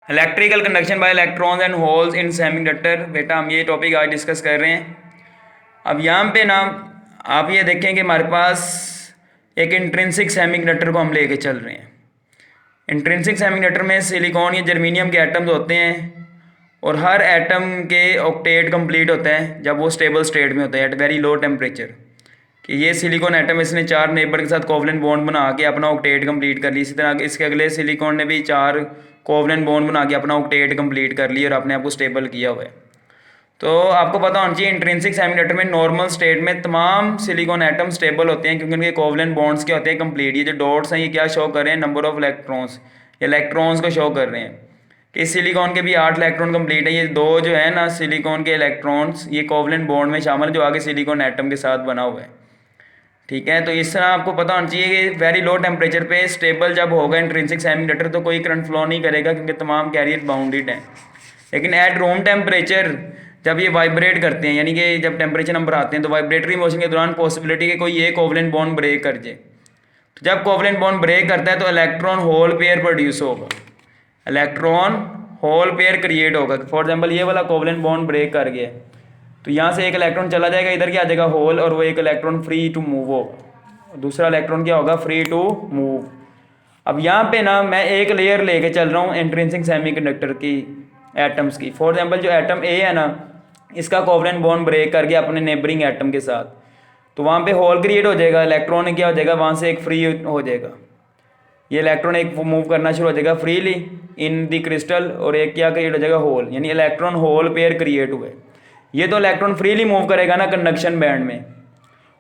Electrical conduction bye electrons and holes in semiconductor. बेटा हम ये टॉपिक आज डिस्कस कर रहे हैं। अब यहाँ पे ना आप ये देखें कि हमारे पास एक इंट्रिंसिक सेमीकंडक्टर को हम लेके चल रहे हैं। इंट्रिंसिक सेमीकंडक्टर में सिलिकॉन या जर्मेनियम के एटम्स होते हैं और हर एटम के ऑक्टेट कंप्लीट होता है जब वो स्टेबल स्टेट में होता है एट वेरी लो टेम्परेचर। कि ये सिलिकॉन एटम इसने 4 नेबर के साथ कोवलेंट बॉन्ड बना के अपना ऑक्टेट कंप्लीट कर ली। इसी तरह इसके अगले सिलिकॉन ने भी 4 कोवलेंट बॉन्ड बना के अपना ऑक्टेट कंप्लीट कर लिया और अपने आप को स्टेबल किया हुआ है। तो आपको पता होना चाहिए इंट्रिंसिक सेमीकंडक्टर में नॉर्मल स्टेट में तमाम सिलिकॉन एटम स्टेबल होते हैं क्योंकि उनके कोवलेंट बॉन्ड्स क्या होते हैं कंप्लीट। ये जो डॉट्स हैं ये क्या शो कर रहे हैं, नंबर ऑफ इलेक्ट्रॉन्स, ये इलेक्ट्रॉन्स को शो कर रहे हैं कि इस सिलिकॉन के भी 8 इलेक्ट्रॉन कंप्लीट है। ये 2 जो है ना सिलिकॉन के इलेक्ट्रॉन्स ये कोवलेंट बॉन्ड में शामिल जो आगे सिलिकॉन एटम के साथ बना हुआ है। ठीक है, तो इस तरह आपको पता होना चाहिए कि वेरी लो टेम्परेचर पे स्टेबल जब होगा इंट्रिंसिक सेमीकंडक्टर तो कोई करंट फ्लो नहीं करेगा क्योंकि तमाम कैरियर बाउंडेड हैं। लेकिन एट रूम टेम्परेचर जब ये वाइब्रेट करते हैं यानी कि जब टेम्परेचर हम बढ़ाते हैं तो वाइब्रेटरी मोशन के दौरान पॉसिबिलिटी कि कोई एक कोवलेंट बॉन्ड ब्रेक कर जाए। तो जब कोवलेंट बॉन्ड ब्रेक करता है तो इलेक्ट्रॉन होल पेयर प्रोड्यूस होगा, इलेक्ट्रॉन होल पेयर क्रिएट होगा। फॉर एग्जाम्पल ये वाला कोवलेंट बॉन्ड ब्रेक कर गया तो यहाँ से एक इलेक्ट्रॉन चला जाएगा, इधर क्या आ जाएगा होल, और वो एक इलेक्ट्रॉन फ्री टू मूव होगा, दूसरा इलेक्ट्रॉन क्या होगा फ्री टू मूव। अब यहाँ पे ना मैं एक लेयर लेके चल रहा हूँ इंट्रिंसिक सेमीकंडक्टर की एटम्स की। फॉर एग्जांपल जो एटम ए है ना इसका कोवलेंट बॉन्ड ब्रेक करके अपने नेबरिंग एटम के साथ तो वहाँ पे होल क्रिएट हो जाएगा, इलेक्ट्रॉन क्या हो जाएगा वहाँ से एक फ्री हो जाएगा, ये इलेक्ट्रॉन एक मूव करना शुरू हो जाएगा फ्रीली इन द क्रिस्टल और एक क्या क्रिएट हो जाएगा होल, यानी इलेक्ट्रॉन होल पेयर क्रिएट हुए। ये तो इलेक्ट्रॉन फ्रीली मूव करेगा ना कंडक्शन बैंड में,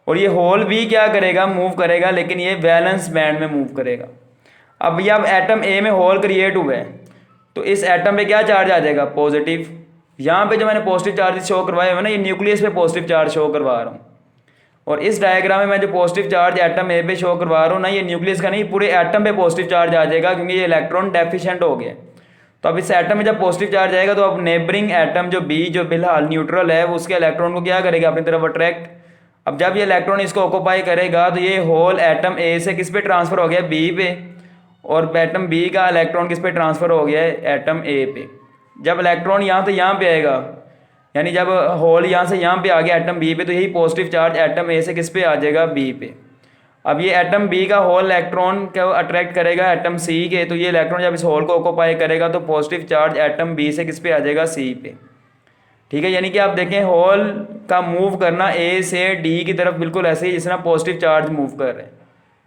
और ये होल भी क्या करेगा मूव करेगा, लेकिन ये वैलेंस बैंड में मूव करेगा। अब ये अब एटम ए में होल क्रिएट हुआ है तो इस एटम पे क्या चार्ज आ जाएगा पॉजिटिव। यहाँ पे जो मैंने पॉजिटिव चार्ज शो करवाए हुए ना ये न्यूक्लियस पे पॉजिटिव चार्ज शो करवा रहा हूँ, और इस डायग्राम में मैं जो पॉजिटिव चार्ज एटम ए पे शो करवा रहा हूँ ना ये न्यूक्लियस का नहीं पूरे एटम पे पॉजिटिव चार्ज आ जाएगा क्योंकि ये इलेक्ट्रॉन डेफिशिएंट हो गया। तो अब इस एटम में जब पॉजिटिव चार्ज आएगा तो अब नेबरिंग एटम जो बी जो फिलहाल न्यूट्रल है उसके इलेक्ट्रॉन को क्या करेगा अपनी तरफ अट्रैक्ट। अब जब ये इलेक्ट्रॉन इसको ऑक्यूपाई करेगा तो ये होल एटम ए से किस पे ट्रांसफर हो गया बी पे, और एटम बी का इलेक्ट्रॉन किस पे ट्रांसफर हो गया है एटम ए पे। जब इलेक्ट्रॉन यहाँ से यहाँ पे आएगा यानी जब होल यहाँ से यहाँ पे आ गया एटम बी पे तो यही पॉजिटिव चार्ज एटम ए से किस पे आ जाएगा बी पे। अब ये एटम बी का होल इलेक्ट्रॉन को अट्रैक्ट करेगा एटम सी के, तो ये इलेक्ट्रॉन जब इस होल को ऑक्यूपाई करेगा तो पॉजिटिव चार्ज एटम बी से किस पे आ जाएगा सी पे। ठीक है, यानी कि आप देखें होल का मूव करना ए से डी की तरफ बिल्कुल ऐसे ही जिस तरह पॉजिटिव चार्ज मूव कर रहे हैं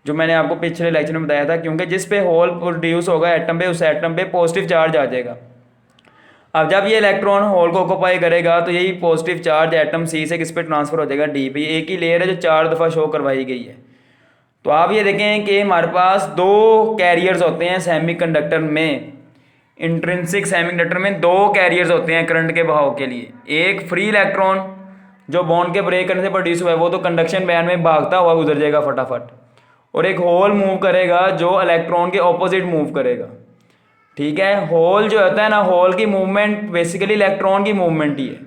जो मैंने आपको पिछले लेक्चर में बताया था, क्योंकि जिस पे होल प्रोड्यूस होगा एटम पे उस एटम पे पॉजिटिव चार्ज आ जाएगा। अब जब ये इलेक्ट्रॉन होल को ऑक्यूपाई करेगा तो यही पॉजिटिव चार्ज एटम सी से किस पे ट्रांसफर हो जाएगा डी पे। एक ही लेयर है जो 4 दफ़ा शो करवाई गई है। तो आप ये देखें कि हमारे पास 2 कैरियर्स होते हैं सेमीकंडक्टर में, इंट्रिंसिक सेमीकंडक्टर में 2 कैरियर्स होते हैं करंट के बहाव के लिए। एक फ्री इलेक्ट्रॉन जो बॉन्ड के ब्रेक करने से प्रोड्यूस हुआ है वो तो कंडक्शन बैंड में भागता हुआ गुजर जाएगा फटाफट, और एक होल मूव करेगा जो इलेक्ट्रॉन के ऑपोजिट मूव करेगा। ठीक है, होल जो होता है ना होल की मूवमेंट बेसिकली इलेक्ट्रॉन की मूवमेंट ही है।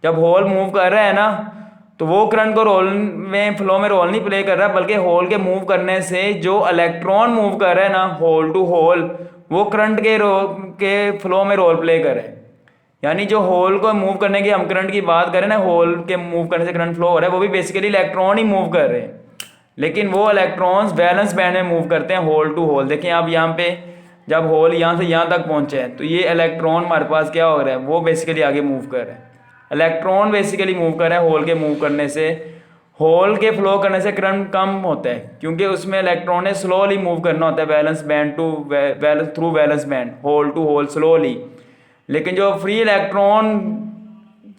जब होल मूव कर रहा है ना तो वो करंट को रोल में फ्लो में रोल नहीं प्ले कर रहा, बल्कि होल के मूव करने से जो इलेक्ट्रॉन मूव कर रहा है ना होल टू होल वो करंट के फ्लो में रोल प्ले कर रहे हैं। यानी जो होल को मूव करने की हम करंट की बात करें ना होल के मूव करने से करंट फ्लो हो रहा है वो भी बेसिकली इलेक्ट्रॉन ही मूव कर रहे हैं, लेकिन वो इलेक्ट्रॉन्स वैलेंस बैंड में मूव करते हैं होल टू होल। देखें आप यहाँ पे जब होल यहाँ से यहाँ तक पहुँचे हैं तो ये इलेक्ट्रॉन हमारे पास क्या हो रहा है वो बेसिकली आगे मूव कर रहे हैं। इलेक्ट्रॉन बेसिकली मूव कर रहा है होल के मूव करने से, होल के फ्लो करने से करंट कम होता है क्योंकि उसमें इलेक्ट्रॉन ने स्लोली मूव करना होता है valence band to valence through valence band hole to hole slowly. लेकिन जो फ्री इलेक्ट्रॉन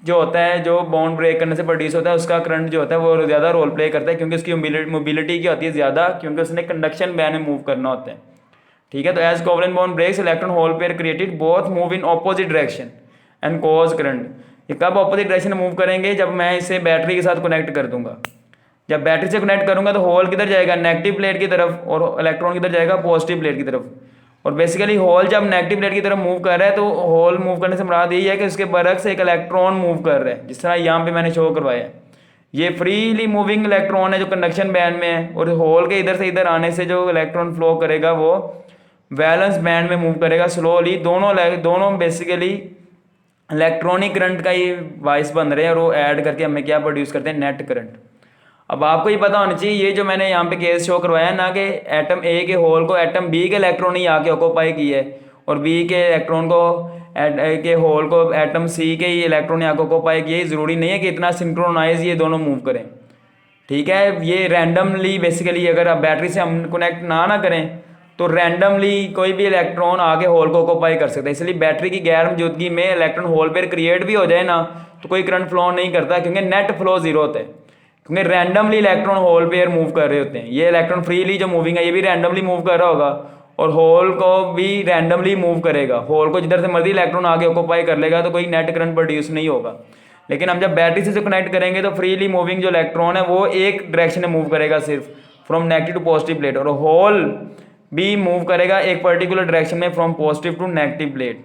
जो होता है जो बॉन्ड ब्रेक करने से प्रोड्यूस होता है उसका करंट जो होता है वो ज़्यादा रोल प्ले करता है क्योंकि उसकी मोबिलिटी क्या होती है ज़्यादा, क्योंकि उसने कंडक्शन बैंड में मूव करना होता है। ठीक है, तो as covalent bond breaks electron hole pair created both move in opposite direction and cause current. ये कब ऑपोजिट डायरेक्शन में मूव करेंगे जब मैं इसे बैटरी के साथ कनेक्ट कर दूंगा। जब बैटरी से कनेक्ट करूंगा तो होल किधर जाएगा नेगेटिव प्लेट की तरफ और इलेक्ट्रॉन किधर जाएगा पॉजिटिव प्लेट की तरफ। और बेसिकली होल जब नेगेटिव प्लेट की तरफ मूव कर रहा है तो होल मूव करने से मुराद यही है कि उसके बरक्स एक इलेक्ट्रॉन मूव कर रहा है, जिस तरह यहाँ पे मैंने शो करवाया। ये फ्रीली मूविंग इलेक्ट्रॉन है जो कंडक्शन बैंड में है, और होल के इधर से इधर आने से जो इलेक्ट्रॉन फ्लो करेगा वो वैलेंस बैंड में मूव करेगा स्लोली। दोनों बेसिकली इलेक्ट्रॉनिक करंट का ही वाइस बन रहे हैं और वो ऐड करके हमें क्या प्रोड्यूस करते हैं, नेट करंट। अब आपको ये पता होना चाहिए, ये जो मैंने यहाँ पे केस शो करवाया ना कि एटम ए के होल को एटम बी के इलेक्ट्रॉन ही आके ऑक्यूपाई की है और बी के इलेक्ट्रॉन को के होल को एटम सी के ही इलेक्ट्रॉन आके ऑक्यूपाई किए, ज़रूरी नहीं है कि इतना सिंक्रोनाइज ये दोनों मूव करें। ठीक है, ये रैंडमली बेसिकली अगर आप बैटरी से हम कनेक्ट ना करें तो रैंडमली कोई भी इलेक्ट्रॉन आगे होल को ऑक्यूपाई कर सकता है। इसलिए बैटरी की गैर मौजूदगी में इलेक्ट्रॉन होल पेयर क्रिएट भी हो जाए ना तो कोई करंट फ्लो नहीं करता, क्योंकि नेट फ्लो जीरो होता है, क्योंकि randomly electron hole pair move कर रहे होते हैं। ये इलेक्ट्रॉन फ्रीली जो मूविंग है ये भी रैंडमली मूव कर रहा होगा और होल को भी रैंडमली मूव करेगा। होल को जिधर से मर्जी इलेक्ट्रॉन आगे ऑक्यूपाई कर लेगा तो कोई नेट करंट प्रोड्यूस नहीं होगा। लेकिन हम जब बैटरी से जो कनेक्ट करेंगे तो फ्रीली मूविंग जो इलेक्ट्रॉन है वो एक डायरेक्शन में मूव करेगा सिर्फ, from negative to positive plate, और होल भी मूव करेगा एक पर्टिकुलर डायरेक्शन में from positive to negative plate.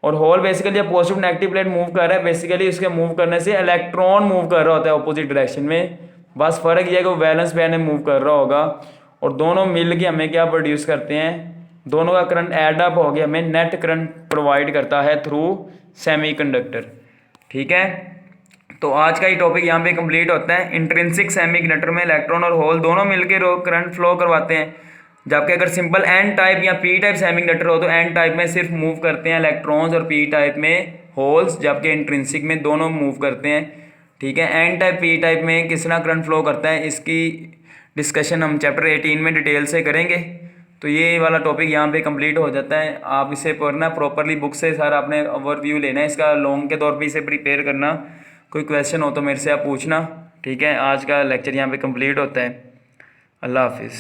और होल बेसिकली जब पॉजिटिव नेगेटिव प्लेट मूव कर रहा है बेसिकली उसके मूव करने से इलेक्ट्रॉन मूव कर रहा होता है ऑपोजिट डायरेक्शन में। बस फर्क ये है कि वो वैलेंस बैंड में मूव कर रहा होगा और दोनों मिल के हमें क्या प्रोड्यूस करते हैं, दोनों का करंट एड अप हो गया हमें नेट करंट प्रोवाइड करता है थ्रू सेमीकंडक्टर। ठीक है, तो आज का ये टॉपिक यहाँ पे कंप्लीट होता है। इंट्रिंसिक सेमीकंडक्टर में इलेक्ट्रॉन और होल दोनों मिलकर करंट फ्लो करवाते हैं, जबकि अगर सिंपल एन टाइप या पी टाइप सेमीकंडक्टर हो तो एन टाइप में सिर्फ मूव करते हैं इलेक्ट्रॉन्स और पी टाइप में होल्स, जबकि इंट्रिंसिक में दोनों मूव करते हैं। ठीक है, एन टाइप पी टाइप में किस तरह करंट फ्लो करता है इसकी डिस्कशन हम चैप्टर 18 में डिटेल से करेंगे। तो ये वाला टॉपिक यहाँ पे कंप्लीट हो जाता है। आप इसे पढ़ना प्रॉपरली बुक से, सारा आपने ओवरव्यू लेना है इसका, लॉन्ग के तौर पे इसे प्रिपेयर करना। कोई क्वेश्चन हो तो मेरे से आप पूछना। ठीक है, आज का लेक्चर यहाँ पे कंप्लीट होता है। अल्लाह हाफिज़।